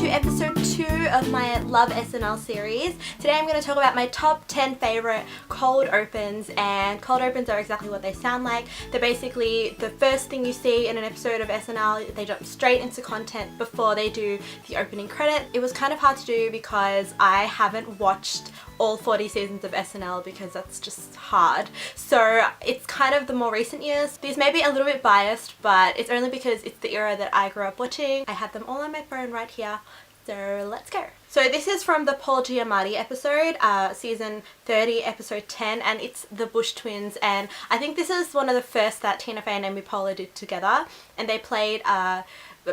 to episode 2 of my Love SNL series. Today I'm going to talk about my top 10 favourite cold opens, and cold opens are exactly what they sound like. They're basically the first thing you see in an episode of SNL. They jump straight into content before they do the opening credit. It was kind of hard to do because I haven't watched all 40 seasons of SNL because that's just hard. So it's kind of the more recent years. These may be a little bit biased, but it's only because it's the era that I grew up watching. I have them all on my phone right here. So let's go. So this is from the Paul Giamatti episode, season 30, episode 10, and it's the Bush twins, and I think this is one of the first that Tina Fey and Amy Poehler did together, and they played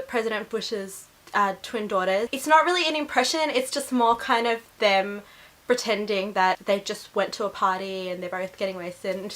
President Bush's twin daughters. It's not really an impression, it's just more kind of them pretending that they just went to a party and they're both getting wasted, and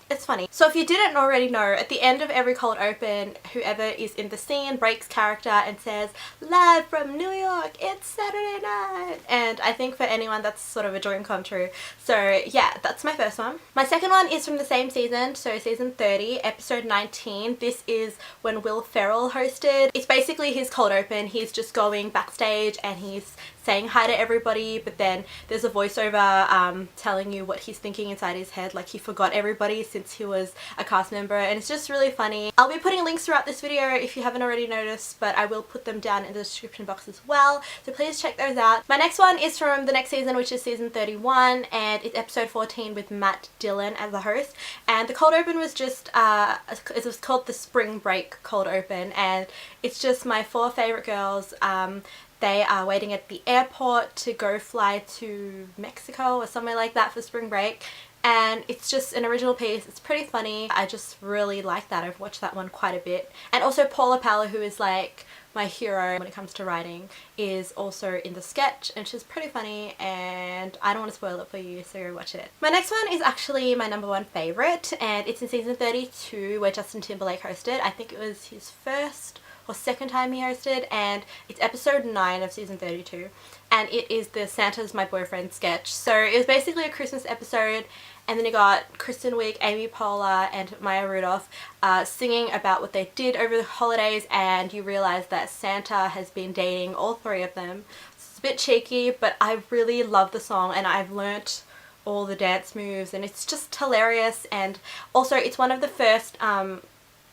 it's funny. So if you didn't already know, at the end of every cold open, whoever is in the scene breaks character and says, "Live from New York, it's Saturday night." And I think for anyone that's sort of a dream come true. So yeah, that's my first one. My second one is from the same season, so season 30, episode 19. This is when Will Ferrell hosted. It's basically his cold open. He's just going backstage and he's saying hi to everybody, but then there's a voiceover telling you what he's thinking inside his head, like he forgot everybody since he was a cast member, and it's just really funny. I'll be putting links throughout this video if you haven't already noticed, but I will put them down in the description box as well, so please check those out. My next one is from the next season, which is season 31, and it's episode 14 with Matt Dillon as the host, and the cold open was just it was called the Spring Break Cold Open, and it's just my 4 favorite girls. They are waiting at the airport to go fly to Mexico or somewhere like that for spring break, and it's just an original piece. It's pretty funny. I just really like that. I've watched that one quite a bit. And also Paula Palin, who is like my hero when it comes to writing, is also in the sketch, and she's pretty funny, and I don't want to spoil it for you, so watch it. My next one is actually my number 1 favourite, and it's in season 32 where Justin Timberlake hosted. I think it was his first or second time he hosted, and it's episode 9 of season 32, and it is the Santa's My Boyfriend sketch. So it was basically a Christmas episode, and then you got Kristen Wiig, Amy Poehler and Maya Rudolph singing about what they did over the holidays, and you realise that Santa has been dating all 3 of them. It's a bit cheeky, but I really love the song, and I've learnt all the dance moves, and it's just hilarious. And also it's one of the first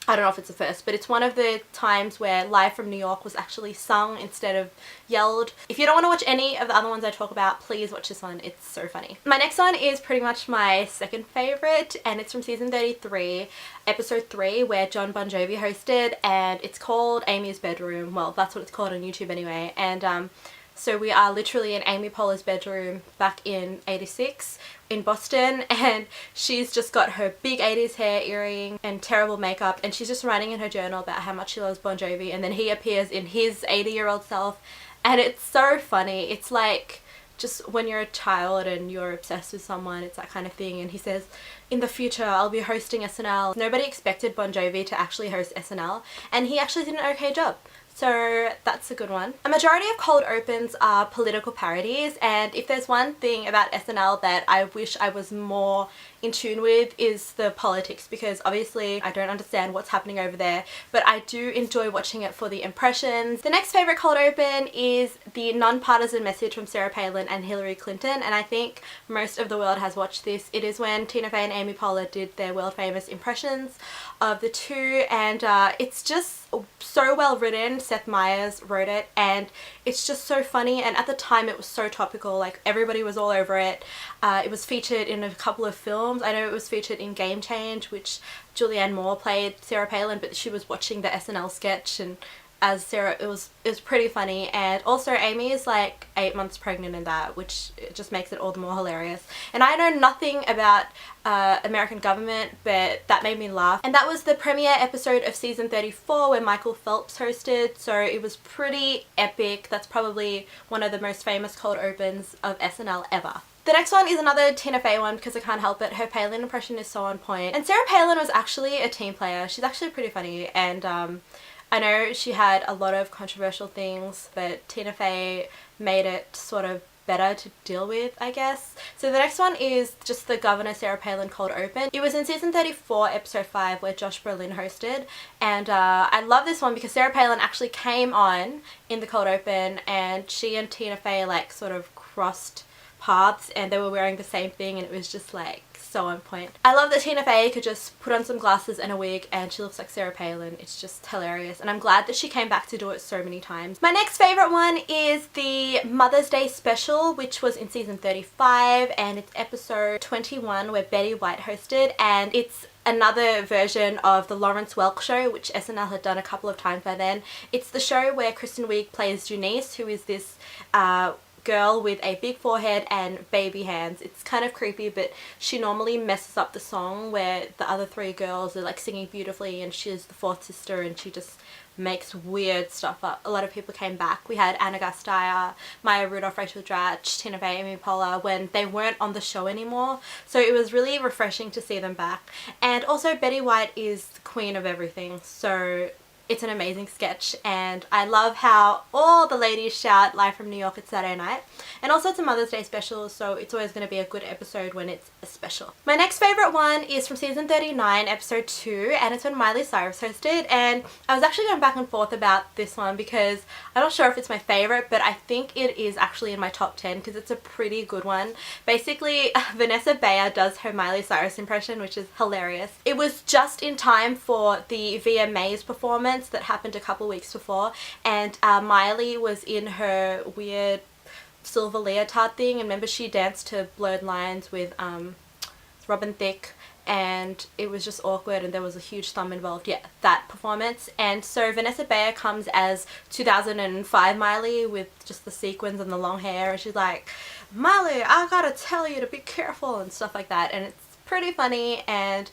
I don't know if it's the first, but it's one of the times where Live from New York was actually sung instead of yelled. If you don't want to watch any of the other ones I talk about, please watch this one. It's so funny. My next one is pretty much my second favourite, and it's from season 33, episode 3, where John Bon Jovi hosted, and it's called Amy's Bedroom. Well, that's what it's called on YouTube anyway. And so we are literally in Amy Poehler's bedroom back in '86 in Boston, and she's just got her big 80s hair, earring and terrible makeup, and she's just writing in her journal about how much she loves Bon Jovi, and then he appears in his 80-year-old self, and it's so funny. It's like just when you're a child and you're obsessed with someone, it's that kind of thing. And he says, "In the future I'll be hosting SNL." Nobody expected Bon Jovi to actually host SNL, and he actually did an okay job. So that's a good one. A majority of cold opens are political parodies, and if there's one thing about SNL that I wish I was more in tune with is the politics, because obviously I don't understand what's happening over there, but I do enjoy watching it for the impressions. The next favourite cold open is the non-partisan message from Sarah Palin and Hillary Clinton, and I think most of the world has watched this. It is when Tina Fey and Amy Poehler did their world famous impressions of the two, and it's just so well written. Seth Meyers wrote it, and it's just so funny, and at the time it was so topical, like everybody was all over it. It was featured in a couple of films. I know it was featured in Game Change, which Julianne Moore played Sarah Palin, but she was watching the SNL sketch and as Sarah, it was pretty funny. And also Amy is like 8 months pregnant in that, which just makes it all the more hilarious. And I know nothing about American government, but that made me laugh. And that was the premiere episode of season 34 where Michael Phelps hosted, so it was pretty epic. That's probably one of the most famous cold opens of SNL ever. The next one is another Tina Fey one because I can't help it. Her Palin impression is so on point. And Sarah Palin was actually a team player. She's actually pretty funny, and I know she had a lot of controversial things, but Tina Fey made it sort of better to deal with, I guess. So the next one is just the Governor Sarah Palin cold open. It was in season 34 episode 5 where Josh Brolin hosted, and I love this one because Sarah Palin actually came on in the cold open and she and Tina Fey like sort of crossed paths and they were wearing the same thing and it was just like so on point. I love that Tina Fey could just put on some glasses and a wig and she looks like Sarah Palin. It's just hilarious and I'm glad that she came back to do it so many times. My next favourite one is the Mother's Day special, which was in season 35 and it's episode 21 where Betty White hosted, and it's another version of the Lawrence Welk show, which SNL had done a couple of times by then. It's the show where Kristen Wiig plays Janice, who is this girl with a big forehead and baby hands. It's kind of creepy, but she normally messes up the song where the other three girls are like singing beautifully and she's the fourth sister and she just makes weird stuff up. A lot of people came back. We had Anna Gasteyer, Maya Rudolph, Rachel Dratch, Tina Fey, Amy Poehler when they weren't on the show anymore. So it was really refreshing to see them back. And also Betty White is the queen of everything. So it's an amazing sketch and I love how all the ladies shout live from New York at Saturday night. And also it's a Mother's Day special, so it's always going to be a good episode when it's a special. My next favourite one is from season 39 episode 2 and it's when Miley Cyrus hosted, and I was actually going back and forth about this one because I'm not sure if it's my favourite, but I think it is actually in my top 10 because it's a pretty good one. Basically Vanessa Bayer does her Miley Cyrus impression, which is hilarious. It was just in time for the VMAs performance that happened a couple weeks before, and Miley was in her weird silver leotard thing, and remember she danced to Blurred Lines with Robin Thicke and it was just awkward and there was a huge thumb involved. Yeah, that performance. And so Vanessa Bayer comes as 2005 Miley with just the sequins and the long hair and she's like, Miley, I gotta tell you to be careful and stuff like that, and it's pretty funny. And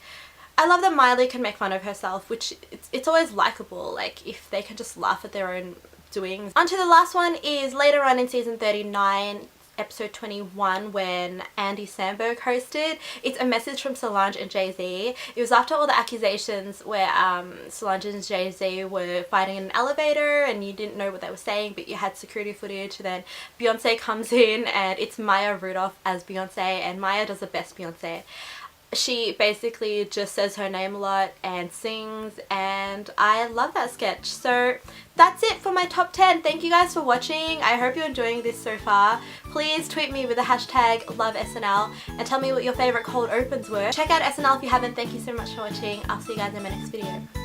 I love that Miley can make fun of herself, which it's always likable, like if they can just laugh at their own doings. On to the last one is later on in season 39 episode 21 when Andy Samberg hosted. It's a message from Solange and Jay-Z. It was after all the accusations where Solange and Jay-Z were fighting in an elevator and you didn't know what they were saying, but you had security footage. Then Beyonce comes in and it's Maya Rudolph as Beyonce, and Maya does the best Beyonce. She basically just says her name a lot and sings, and I love that sketch. So that's it for my top 10. Thank you guys for watching. I hope you're enjoying this so far. Please tweet me with the hashtag LoveSNL and tell me what your favourite cold opens were. Check out SNL if you haven't. Thank you so much for watching. I'll see you guys in my next video.